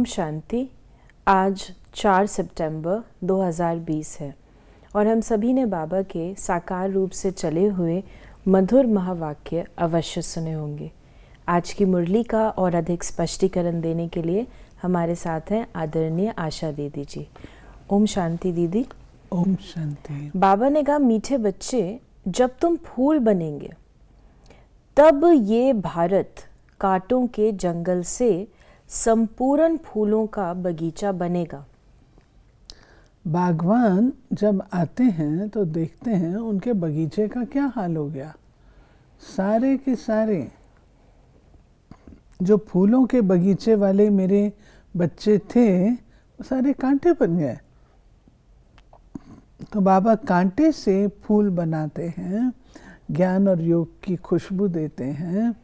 ओम शांति। आज 4 सितंबर 2020 है और हम सभी ने बाबा के साकार रूप से चले हुए मधुर महावाक्य अवश्य सुने होंगे। आज की मुरली का और अधिक स्पष्टीकरण देने के लिए हमारे साथ हैं आदरणीय आशा दीदी जी। ओम शांति दीदी। ओम शांति। बाबा ने कहा, मीठे बच्चे, जब तुम फूल बनेंगे तब ये भारत कांटों के जंगल से संपूर्ण फूलों का बगीचा बनेगा। बागवान जब आते हैं तो देखते हैं उनके बगीचे का क्या हाल हो गया। सारे के सारे जो फूलों के बगीचे वाले मेरे बच्चे थे वो सारे कांटे बन गए। तो बाबा कांटे से फूल बनाते हैं, ज्ञान और योग की खुशबू देते हैं।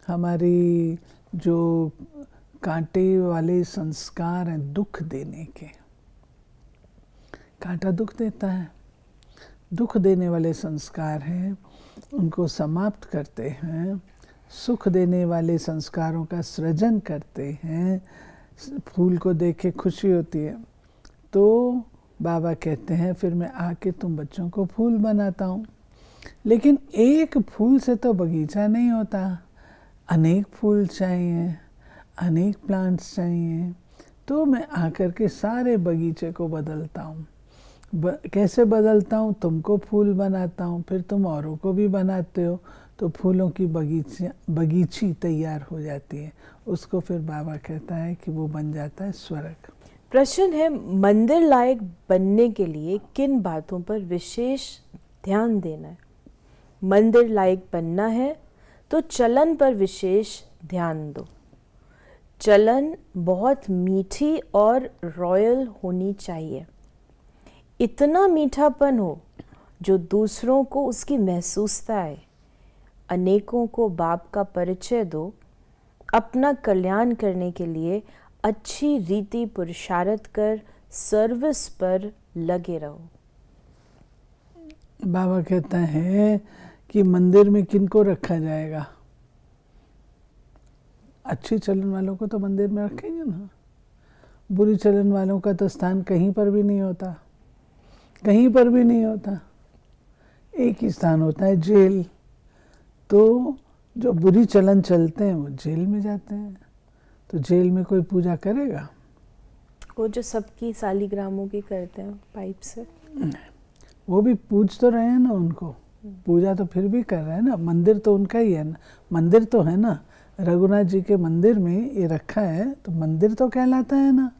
हमारी जो कांटे वाले संस्कार हैं दुख देने के, कांटा दुख देता है, दुख देने वाले संस्कार हैं, उनको समाप्त करते हैं। सुख देने वाले संस्कारों का सृजन करते हैं। फूल को देख के खुशी होती है तो बाबा कहते हैं फिर मैं आके तुम बच्चों को फूल बनाता हूँ। लेकिन एक फूल से तो बगीचा नहीं होता, अनेक फूल चाहिए, अनेक प्लांट्स चाहिए। तो मैं आकर के सारे बगीचे को बदलता हूँ। कैसे बदलता हूँ? तुमको फूल बनाता हूँ, फिर तुम औरों को भी बनाते हो, तो फूलों की बगीची तैयार हो जाती है। उसको फिर बाबा कहता है कि वो बन जाता है स्वर्ग। प्रश्न है, मंदिर लायक बनने के लिए किन बातों पर विशेष ध्यान देना है? मंदिर लायक बनना है तो चलन पर विशेष ध्यान दो। चलन बहुत मीठी और रॉयल होनी चाहिए। इतना मीठापन हो जो दूसरों को उसकी महसूसता आए। अनेकों को बाप का परिचय दो। अपना कल्याण करने के लिए अच्छी रीति पुरुषार्थ कर सर्विस पर लगे रहो। बाबा कहता है कि मंदिर में किनको रखा जाएगा? अच्छी चलन वालों को तो मंदिर में रखेंगे ना। बुरी चलन वालों का तो स्थान कहीं पर भी नहीं होता, कहीं पर भी नहीं होता। एक ही स्थान होता है, जेल। तो जो बुरी चलन चलते हैं वो जेल में जाते हैं। तो जेल में कोई पूजा करेगा? वो जो सबकी सालिग्रामों की करते हैं पाइप से, वो भी पूज तो रहे हैं ना उनको, पूजा तो फिर भी कर रहे हैं ना। मंदिर तो उनका ही है ना, मंदिर तो है ना। रघुनाथ जी के मंदिर में ये रखा है तो मंदिर तो कहलाता है ना।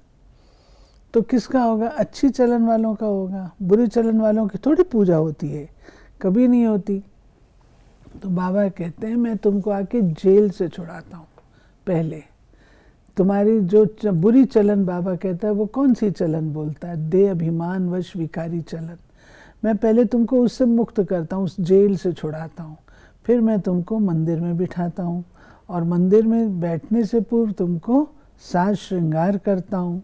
तो किसका होगा? अच्छी चलन वालों का होगा। बुरी चलन वालों की थोड़ी पूजा होती है, कभी नहीं होती। तो बाबा कहते हैं मैं तुमको आके जेल से छुड़ाता हूँ। पहले तुम्हारी जो बुरी चलन, बाबा कहता है वो कौन सी चलन बोलता है? दे अभिमान वश विकारी चलन। मैं पहले तुमको उससे मुक्त करता हूँ, उस जेल से छुड़ाता हूँ। फिर मैं तुमको मंदिर में बिठाता हूँ और मंदिर में बैठने से पूर्व तुमको साज श्रृंगार करता हूँ,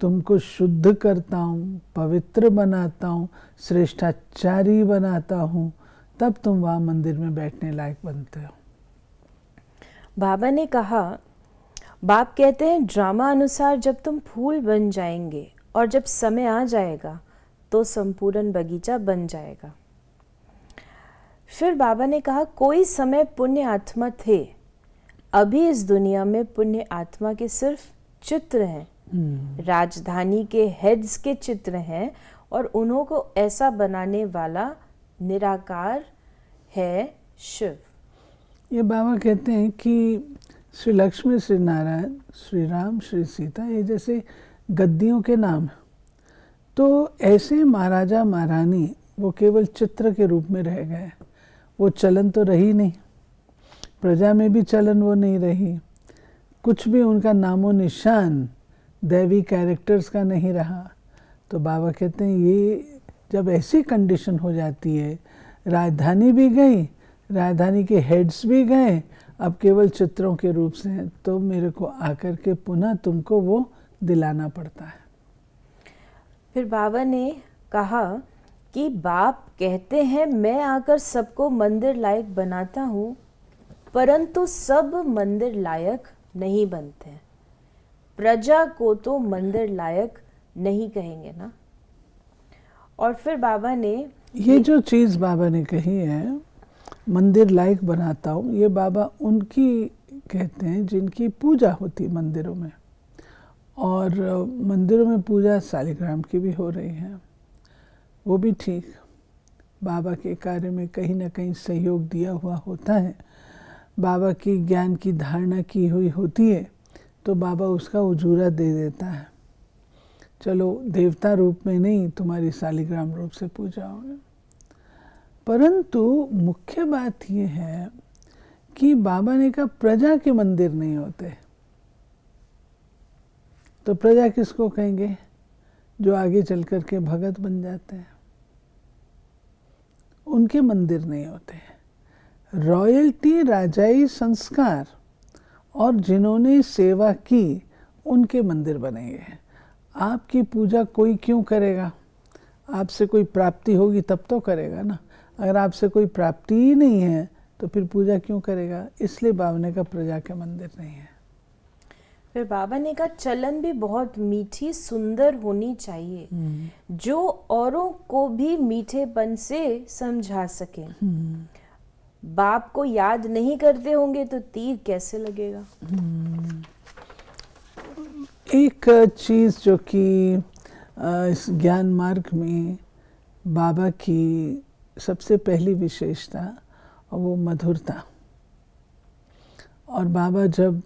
तुमको शुद्ध करता हूँ, पवित्र बनाता हूँ, श्रेष्ठाचारी बनाता हूँ। तब तुम वहाँ मंदिर में बैठने लायक बनते हो। बाबा ने कहा, बाप कहते हैं ड्रामा अनुसार जब तुम फूल बन जाएंगे और जब समय आ जाएगा तो संपूर्ण बगीचा बन जाएगा। फिर बाबा ने कहा, कोई समय पुण्य आत्मा थे, अभी इस दुनिया में पुण्य आत्मा के सिर्फ चित्र हैं, राजधानी के हेड्स के चित्र हैं और उन्हों को ऐसा बनाने वाला निराकार है शिव। ये बाबा कहते हैं कि श्री लक्ष्मी, श्री नारायण, श्री राम, श्री सीता, ये जैसे गद्दियों के नाम। तो ऐसे महाराजा महारानी वो केवल चित्र के रूप में रह गए। वो चलन तो रही नहीं, प्रजा में भी चलन वो नहीं रही। कुछ भी उनका नामो निशान दैवी कैरेक्टर्स का नहीं रहा। तो बाबा कहते हैं ये जब ऐसी कंडीशन हो जाती है, राजधानी भी गई, राजधानी के हेड्स भी गए, अब केवल चित्रों के रूप से हैं, तो मेरे को आकर के पुनः तुमको वो दिलाना पड़ता है। फिर बाबा ने कहा कि बाप कहते हैं मैं आकर सबको मंदिर लायक बनाता हूँ, परंतु सब मंदिर लायक नहीं बनते हैं। प्रजा को तो मंदिर लायक नहीं कहेंगे ना। और फिर बाबा ने ये जो चीज़ बाबा ने कही है, मंदिर लायक बनाता हूँ, ये बाबा उनकी कहते हैं जिनकी पूजा होती मंदिरों में, और मंदिरों में पूजा शालिग्राम की भी हो रही है, वो भी ठीक, बाबा के कार्य में कहीं ना कहीं सहयोग दिया हुआ होता है, बाबा की ज्ञान की धारणा की हुई होती है, तो बाबा उसका उजूरा दे देता है। चलो देवता रूप में नहीं, तुम्हारी शालिग्राम रूप से पूजा होगी। परंतु मुख्य बात ये है कि बाबा ने कहा प्रजा के मंदिर नहीं होते, तो प्रजा किसको कहेंगे? जो आगे चल कर के भगत बन जाते हैं, उनके मंदिर नहीं होते। रॉयल्टी, राजाई संस्कार और जिन्होंने सेवा की, उनके मंदिर बनेंगे। आपकी पूजा कोई क्यों करेगा? आपसे कोई प्राप्ति होगी तब तो करेगा ना। अगर आपसे कोई प्राप्ति ही नहीं है तो फिर पूजा क्यों करेगा? इसलिए बाबा ने कहा प्रजा के मंदिर नहीं है। फिर बाबा ने कहा चलन भी बहुत मीठी सुंदर होनी चाहिए, जो औरों को भी मीठेपन से समझा सके। बाप को याद नहीं करते होंगे तो तीर कैसे लगेगा? एक चीज़ जो कि इस ज्ञान मार्ग में बाबा की सबसे पहली विशेषता, और वो मधुरता। और बाबा जब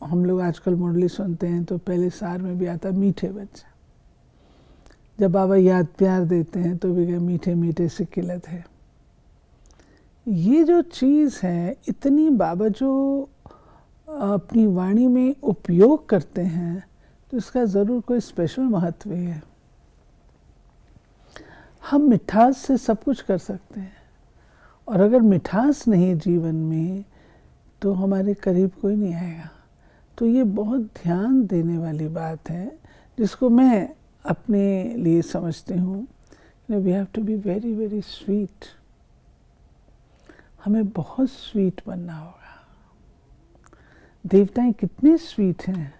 हम लोग आजकल मुरली सुनते हैं तो पहले सार में भी आता मीठे बच्चे, जब बाबा याद प्यार देते हैं तो भी मीठे मीठे से खिलत है। ये जो चीज़ है, इतनी बाबा जो अपनी वाणी में उपयोग करते हैं, तो इसका ज़रूर कोई स्पेशल महत्व है। हम मिठास से सब कुछ कर सकते हैं, और अगर मिठास नहीं जीवन में तो हमारे करीब कोई नहीं आएगा। तो ये बहुत ध्यान देने वाली बात है, जिसको मैं अपने लिए समझती हूँ। We have to be very very sweet. हमें बहुत स्वीट बनना होगा। देवताएं कितने स्वीट हैं।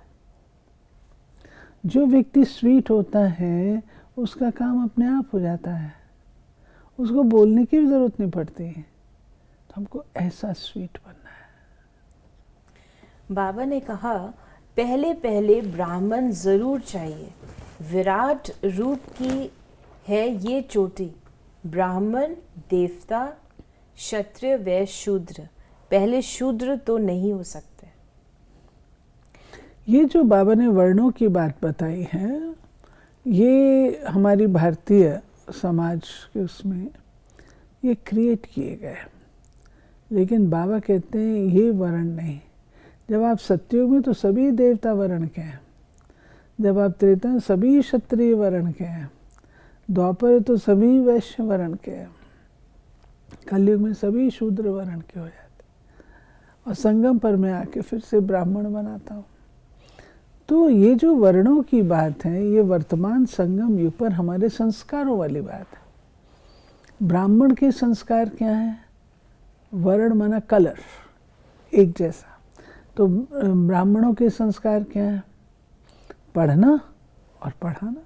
जो व्यक्ति स्वीट होता है उसका काम अपने आप हो जाता है, उसको बोलने की भी ज़रूरत नहीं पड़ती। तो हमको ऐसा स्वीट बनना है। बाबा ने कहा पहले पहले ब्राह्मण जरूर चाहिए, विराट रूप की है ये चोटी। ब्राह्मण, देवता, क्षत्रिय, वैश्य, शूद्र, पहले शूद्र तो नहीं हो सकते। ये जो बाबा ने वर्णों की बात बताई है, ये हमारी भारतीय समाज के उसमें ये क्रिएट किए गए, लेकिन बाबा कहते हैं ये वर्ण नहीं। जब आप सतयुग में तो सभी देवता वर्ण के हैं, जब आप त्रेता में सभी क्षत्रिय वर्ण के हैं, द्वापर तो सभी वैश्य वर्ण के हैं, कलयुग में सभी शूद्र वर्ण के हो जाते, और संगम पर मैं आके फिर से ब्राह्मण बनाता हूँ। तो ये जो वर्णों की बात है, ये वर्तमान संगम युग पर हमारे संस्कारों वाली बात है। ब्राह्मण के संस्कार क्या है? वर्ण माना कलर, एक जैसा। तो ब्राह्मणों के संस्कार क्या है? पढ़ना और पढ़ाना।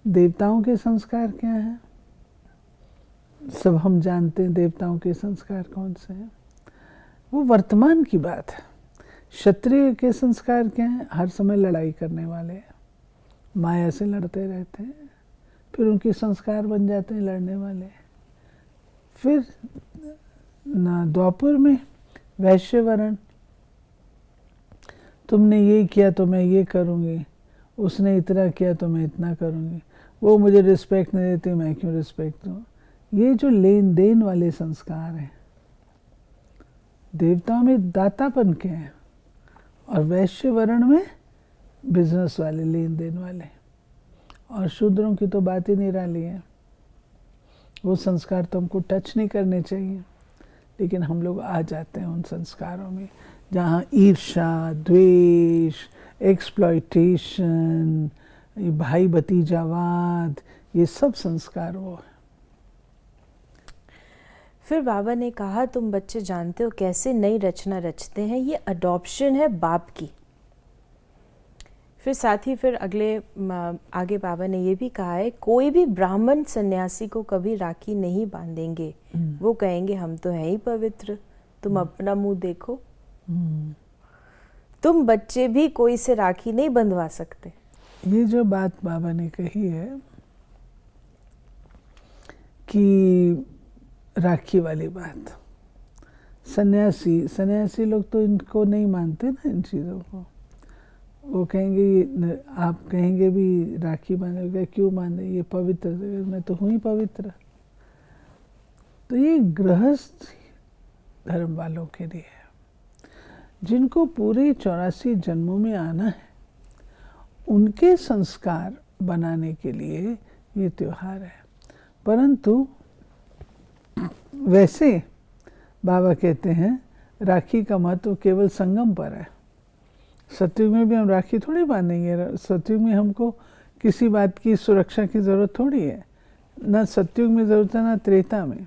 देवताओं के संस्कार क्या है? सब हम जानते हैं देवताओं के संस्कार कौन से हैं। वो वर्तमान की बात है। क्षत्रिय के संस्कार क्या हैं? हर समय लड़ाई करने वाले, माया से लड़ते रहते हैं, फिर उनके संस्कार बन जाते हैं लड़ने वाले। फिर द्वापर में वैश्य वर्ण, तुमने ये किया तो मैं ये करूँगी, उसने इतना किया तो मैं इतना करूँगी, वो मुझे रिस्पेक्ट नहीं देती, मैं क्यों रिस्पेक्ट दूँ। ये जो लेन देन वाले संस्कार हैं, देवताओं में दातापन के हैं, और वैश्य वर्ण में बिजनेस वाले, लेन देन वाले। और शूद्रों की तो बात ही निराली है। वो संस्कार तो हमको टच नहीं करने चाहिए, लेकिन हम लोग आ जाते हैं उन संस्कारों में जहाँ ईर्ष्या, द्वेष, एक्सप्लॉयटेशन, भाई भतीजावाद, ये सब संस्कार वो है। फिर बाबा ने कहा तुम बच्चे जानते हो कैसे नई रचना रचते हैं, ये अडॉप्शन है बाप की। फिर साथ ही फिर आगे बाबा ने ये भी कहा है, कोई भी ब्राह्मण सन्यासी को कभी राखी नहीं बांधेंगे। वो कहेंगे हम तो हैं ही पवित्र, तुम अपना मुंह देखो। तुम बच्चे भी कोई से राखी नहीं बंधवा सकते। ये जो बात बाबा ने कही है कि राखी वाली बात, सन्यासी लोग तो इनको नहीं मानते ना, इन चीज़ों को। वो कहेंगे, आप कहेंगे भी राखी बांधेगा, क्यों बांधे, ये पवित्र, मैं तो हूँ ही पवित्र। तो ये गृहस्थ धर्म वालों के लिए है, जिनको पूरे 84 जन्मों में आना है, उनके संस्कार बनाने के लिए ये त्योहार है। परंतु वैसे बाबा कहते हैं राखी का महत्व केवल संगम पर है। सतयुग में भी हम राखी थोड़ी बांधेंगे। सतयुग में हमको किसी बात की सुरक्षा की ज़रूरत थोड़ी है, ना सतयुग में ज़रूरत है ना त्रेता में।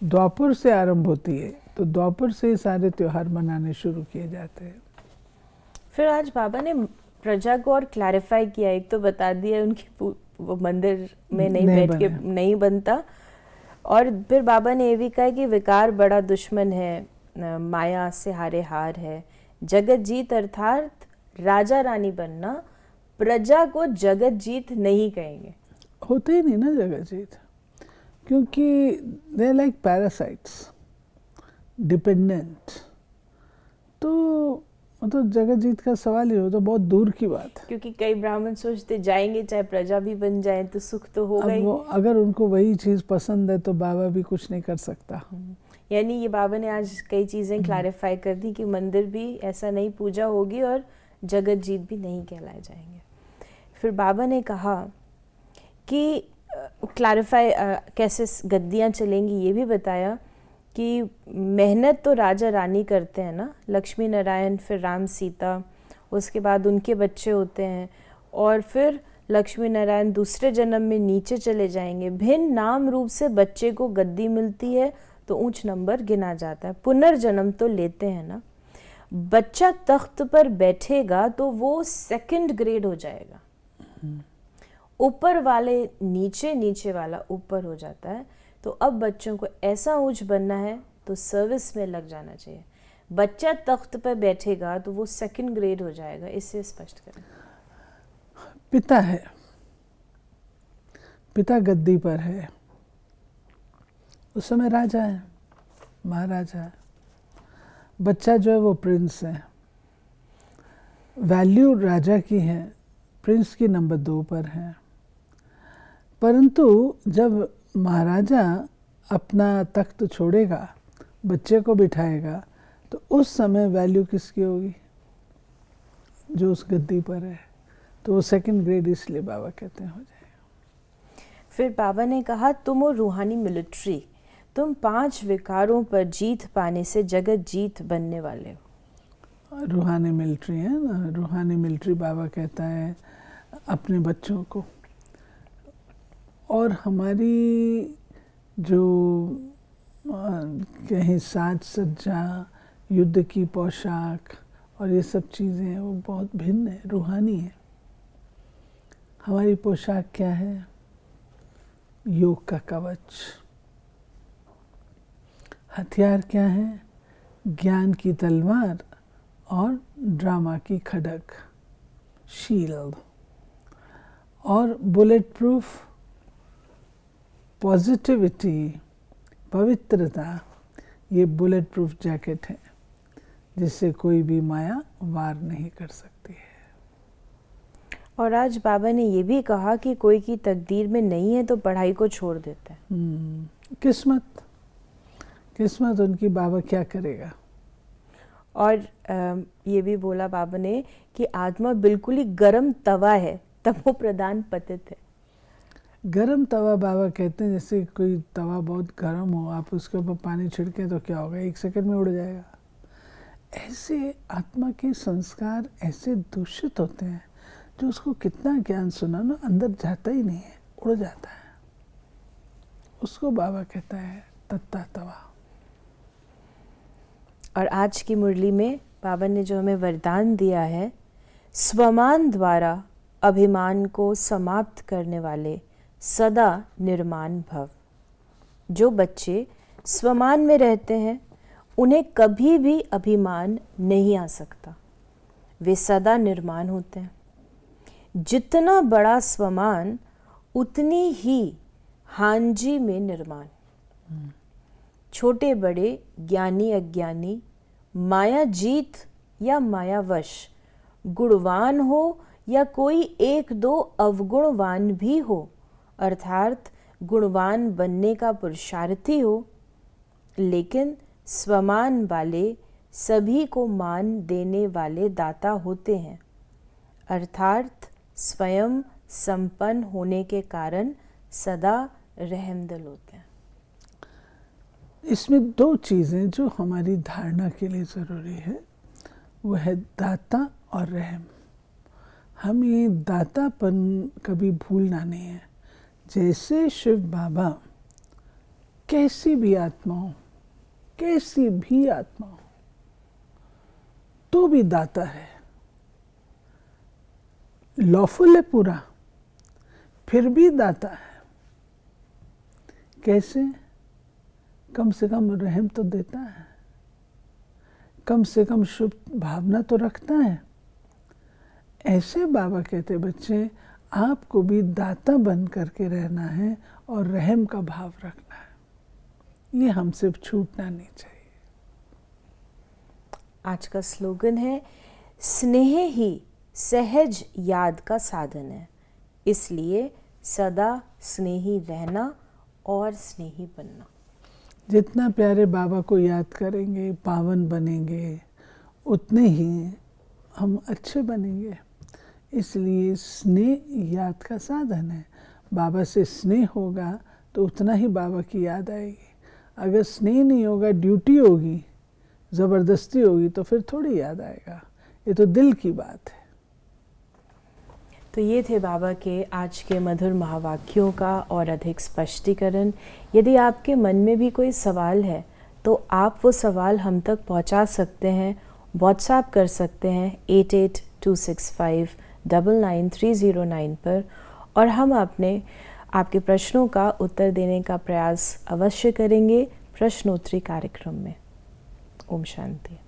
द्वापर से आरंभ होती है, तो द्वापर से सारे त्योहार मनाने शुरू किए जाते हैं। फिर आज बाबा ने प्रजा को और क्लैरिफाई किया, एक तो बता दिया उनकी वो मंदिर में नहीं बैठ के नहीं बनता, और फिर बाबा ने ये भी कहा कि विकार बड़ा दुश्मन है, माया से हारे हार है। जगत जीत अर्थात राजा रानी बनना, प्रजा को जगत जीत नहीं कहेंगे। होते ही नहीं ना जगत जीत, क्योंकि they are like parasites, dependent. तो मतलब जगत जीत का सवाल ही हो तो बहुत दूर की बात है। क्योंकि कई ब्राह्मण सोचते जाएंगे चाहे प्रजा भी बन जाए तो सुख तो होगा ही। अगर उनको वही चीज़ पसंद है तो बाबा भी कुछ नहीं कर सकता। यानी ये बाबा ने आज कई चीज़ें क्लैरिफाई कर दी कि मंदिर भी ऐसा नहीं पूजा होगी और जगत जीत भी नहीं कहलाए जाएंगे। फिर बाबा ने कहा कि क्लैरिफाई कैसे गद्दियाँ चलेंगी, ये भी बताया कि मेहनत तो राजा रानी करते हैं ना, लक्ष्मी नारायण, फिर राम सीता, उसके बाद उनके बच्चे होते हैं, और फिर लक्ष्मी नारायण दूसरे जन्म में नीचे चले जाएंगे। भिन्न नाम रूप से बच्चे को गद्दी मिलती है तो ऊंच नंबर गिना जाता है। पुनर्जन्म तो लेते हैं ना। बच्चा तख्त पर बैठेगा तो वो सेकंड ग्रेड हो जाएगा, ऊपर वाले नीचे, नीचे वाला ऊपर हो जाता है। तो अब बच्चों को ऐसा ऊंच बनना है तो सर्विस में लग जाना चाहिए। बच्चा तख्त पर बैठेगा तो वो सेकंड ग्रेड हो जाएगा। इससे स्पष्ट करें। पिता है, पिता गद्दी पर है, उस समय राजा है, महाराजा है। बच्चा जो है वो प्रिंस है। वैल्यू राजा की है, प्रिंस की नंबर 2 पर है। परंतु जब महाराजा अपना तख्त छोड़ेगा, बच्चे को बिठाएगा, तो उस समय वैल्यू किसकी होगी? जो उस गद्दी पर है। तो वो सेकंड ग्रेड इसलिए बाबा कहते हैं हो जाएगा। फिर बाबा ने कहा तुम हो रूहानी मिलिट्री, तुम 5 विकारों पर जीत पाने से जगत जीत बनने वाले हो। रूहानी मिलिट्री है ना, रूहानी मिलिट्री बाबा कहता है अपने बच्चों को। और हमारी जो कहीं साज सज्जा, युद्ध की पोशाक और ये सब चीज़ें हैं, वो बहुत भिन्न है, रूहानी है। हमारी पोशाक क्या है? योग का कवच। हथियार क्या है? ज्ञान की तलवार और ड्रामा की खड़ग, शील्ड। और बुलेट प्रूफ पॉजिटिविटी, पवित्रता, ये बुलेट प्रूफ जैकेट है जिससे कोई भी माया वार नहीं कर सकती है। और आज बाबा ने ये भी कहा कि कोई की तकदीर में नहीं है तो पढ़ाई को छोड़ देता है। किस्मत उनकी, बाबा क्या करेगा। और ये भी बोला बाबा ने कि आत्मा बिल्कुल ही गर्म तवा है, तमो प्रधान पतित है। गरम तवा बाबा कहते हैं जैसे कोई तवा बहुत गर्म हो, आप उसके ऊपर पानी छिड़कें तो क्या होगा? 1 सेकंड में उड़ जाएगा। ऐसे आत्मा के संस्कार ऐसे दूषित होते हैं, जो उसको कितना ज्ञान सुना ना, अंदर जाता ही नहीं है, उड़ जाता है। उसको बाबा कहता है तत्ता तवा। और आज की मुरली में बाबा ने जो हमें वरदान दिया है, स्वमान द्वारा अभिमान को समाप्त करने वाले सदा निर्माण भव। जो बच्चे स्वमान में रहते हैं उन्हें कभी भी अभिमान नहीं आ सकता, वे सदा निर्माण होते हैं। जितना बड़ा स्वमान उतनी ही हांजी में निर्माण। छोटे बड़े, ज्ञानी अज्ञानी, माया जीत या मायावश, गुणवान हो या कोई एक दो अवगुणवान भी हो, अर्थात गुणवान बनने का पुरुषार्थी हो, लेकिन स्वमान वाले सभी को मान देने वाले दाता होते हैं, अर्थात स्वयं संपन्न होने के कारण सदा रहमदिल होते हैं। इसमें दो चीज़ें जो हमारी धारणा के लिए ज़रूरी है, वो है दाता और रहम। हम ये दातापन कभी भूलना नहीं है। जैसे शिव बाबा कैसी भी आत्मा हो, कैसी भी आत्मा हो, तो भी दाता है। लॉफुल है पूरा, फिर भी दाता है। कैसे? कम से कम रहम तो देता है, कम से कम शुभ भावना तो रखता है। ऐसे बाबा कहते बच्चे, आपको भी दाता बन करके रहना है और रहम का भाव रखना है। ये हमसे छूटना नहीं चाहिए। आज का स्लोगन है, स्नेह ही सहज याद का साधन है, इसलिए सदा स्नेही रहना और स्नेही बनना। जितना प्यारे बाबा को याद करेंगे, पावन बनेंगे, उतने ही हम अच्छे बनेंगे। इसलिए स्नेह याद का साधन है। बाबा से स्नेह होगा तो उतना ही बाबा की याद आएगी। अगर स्नेह नहीं होगा, ड्यूटी होगी, ज़बरदस्ती होगी, तो फिर थोड़ी याद आएगा। ये तो दिल की बात है। तो ये थे बाबा के आज के मधुर महावाक्यों का और अधिक स्पष्टीकरण। यदि आपके मन में भी कोई सवाल है तो आप वो सवाल हम तक पहुंचा सकते हैं, व्हाट्सएप कर सकते हैं 8826599309 पर, और हम आपके प्रश्नों का उत्तर देने का प्रयास अवश्य करेंगे प्रश्नोत्तरी कार्यक्रम में। ओम शांति।